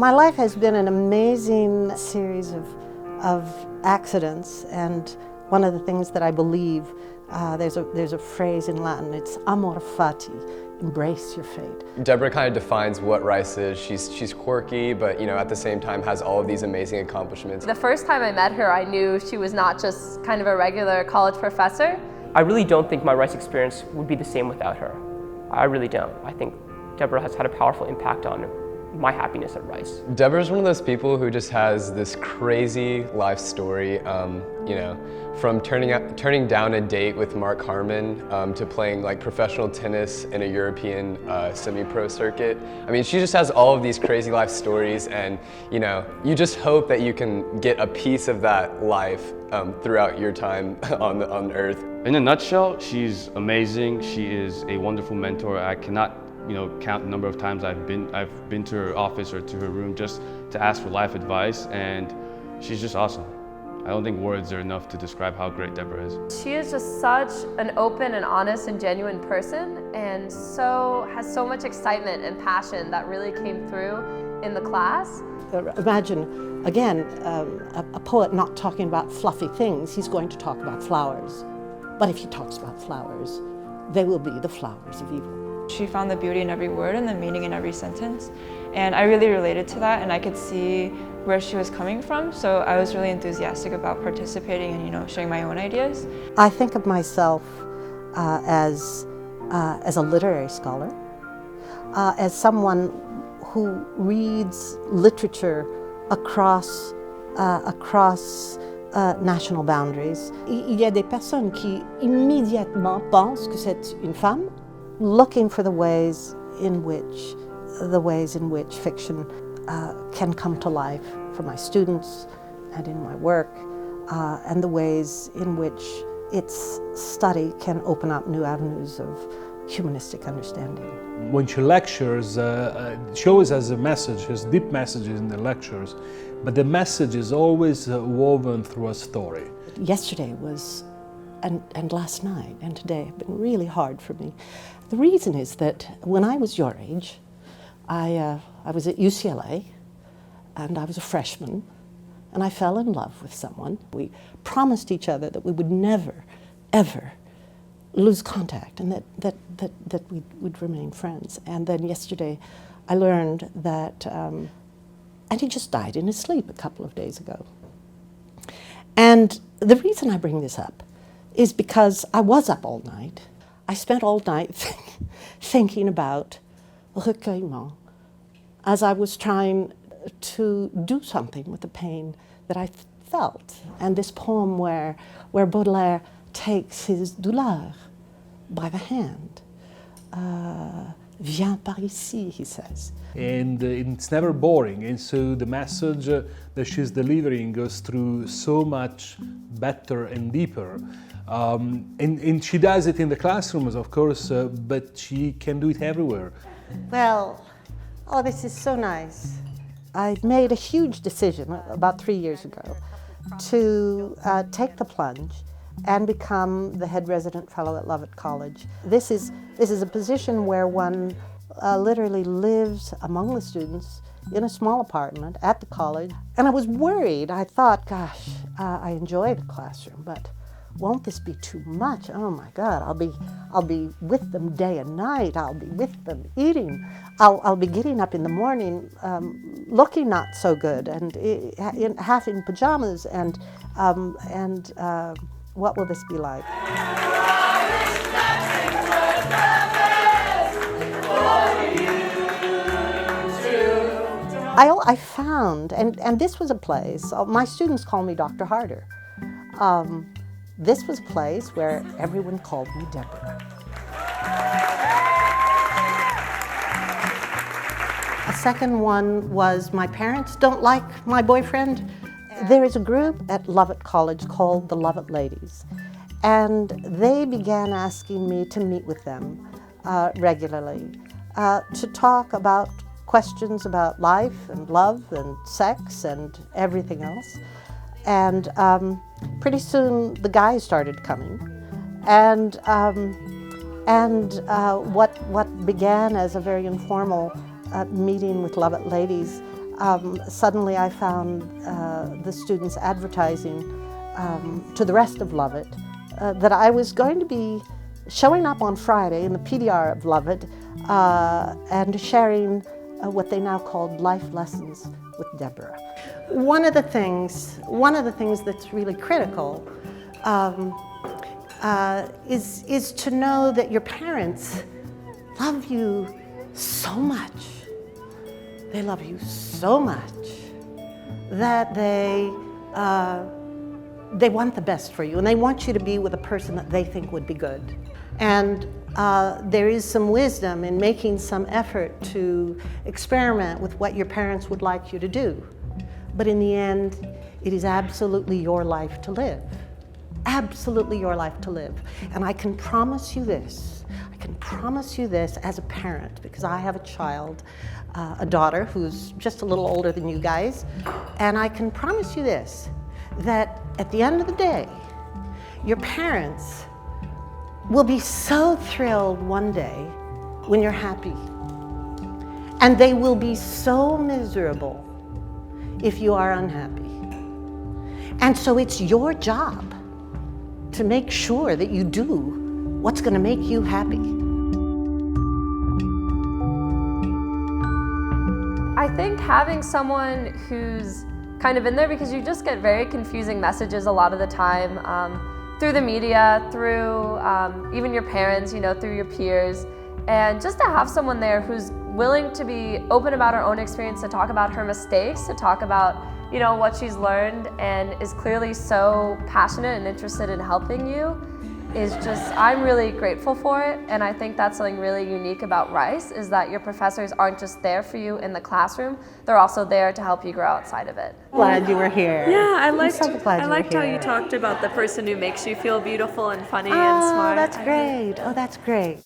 My life has been an amazing series of accidents, and one of the things that I believe, there's a phrase in Latin, it's amor fati, embrace your fate. Deborah kind of defines what Rice is. She's quirky, but at the same time has all of these amazing accomplishments. The first time I met her, I knew she was not just kind of a regular college professor. I really don't think my Rice experience would be the same without her. I really don't. I think Deborah has had a powerful impact on my happiness at Rice. Deborah's one of those people who just has this crazy life story, from turning down a date with Mark Harmon to playing like professional tennis in a European semi-pro circuit. I mean, she just has all of these crazy life stories, and you just hope that you can get a piece of that life throughout your time on Earth. In a nutshell, she's amazing. She is a wonderful mentor. I cannot count the number of times I've been to her office or to her room just to ask for life advice, and she's just awesome. I don't think words are enough to describe how great Deborah is. She is just such an open and honest and genuine person, and has so much excitement and passion that really came through in the class. Imagine, again, a poet not talking about fluffy things, he's going to talk about flowers. But if he talks about flowers, they will be the flowers of evil. She found the beauty in every word and the meaning in every sentence. And I really related to that, and I could see where she was coming from. So I was really enthusiastic about participating and sharing my own ideas. I think of myself as a literary scholar, as someone who reads literature across national boundaries. Il y a des personnes qui immédiatement pensent que c'est une femme, looking for the ways in which fiction can come to life for my students and in my work, and the ways in which its study can open up new avenues of humanistic understanding. When she lectures, she always has a message, has deep messages in the lectures, but the message is always woven through a story. Yesterday was, and last night and today have been really hard for me. The reason is that when I was your age, I was at UCLA, and I was a freshman, and I fell in love with someone. We promised each other that we would never, ever lose contact, and that we would remain friends. And then yesterday, I learned that, and he just died in his sleep a couple of days ago. And the reason I bring this up is because I was up all night. I spent all night thinking about recueillement as I was trying to do something with the pain that I felt. And this poem where Baudelaire takes his douleur by the hand. Viens par ici, he says. And it's never boring, and so the message that she's delivering goes through so much better and deeper. And she does it in the classrooms, of course, but she can do it everywhere. Well, this is so nice. I made a huge decision about 3 years ago to take the plunge and become the head resident fellow at Lovett College. This is a position where one literally lives among the students in a small apartment at the college. And I was worried. I thought, gosh, I enjoy the classroom, but won't this be too much? Oh my God, I'll be with them day and night. I'll be with them eating. I'll be getting up in the morning looking not so good and half in pajamas, and what will this be like? I found, and this was a place, my students call me Dr. Harter. This was a place where everyone called me Deborah. A second one was my parents don't like my boyfriend. There is a group at Lovett College called the Lovett Ladies, and they began asking me to meet with them regularly to talk about questions about life and love and sex and everything else. And pretty soon the guys started coming, and what began as a very informal meeting with Lovett Ladies suddenly I found the students advertising to the rest of Lovett that I was going to be showing up on Friday in the PDR of Lovett and sharing what they now called life lessons with Deborah. One of the things that's really critical is to know that your parents love you so much. They love you so much that they want the best for you, and they want you to be with a person that they think would be good. And there is some wisdom in making some effort to experiment with what your parents would like you to do. But in the end, it is absolutely your life to live. Absolutely your life to live. And I can promise you this. I can promise you this as a parent, because I have a child, a daughter who's just a little older than you guys. And I can promise you this, that at the end of the day, your parents will be so thrilled one day when you're happy. And they will be so miserable if you are unhappy. And so it's your job to make sure that you do what's going to make you happy. I think having someone who's kind of in there, because you just get very confusing messages a lot of the time through the media, through even your parents, through your peers, and just to have someone there who's willing to be open about her own experience, to talk about her mistakes, to talk about what she's learned, and is clearly so passionate and interested in helping you, is just, I'm really grateful for it. And I think that's something really unique about Rice, is that your professors aren't just there for you in the classroom, they're also there to help you grow outside of it. Glad you were here. Yeah, I liked how here. you talked about the person who makes you feel beautiful and funny Oh, and smart. that's great. Oh, that's great.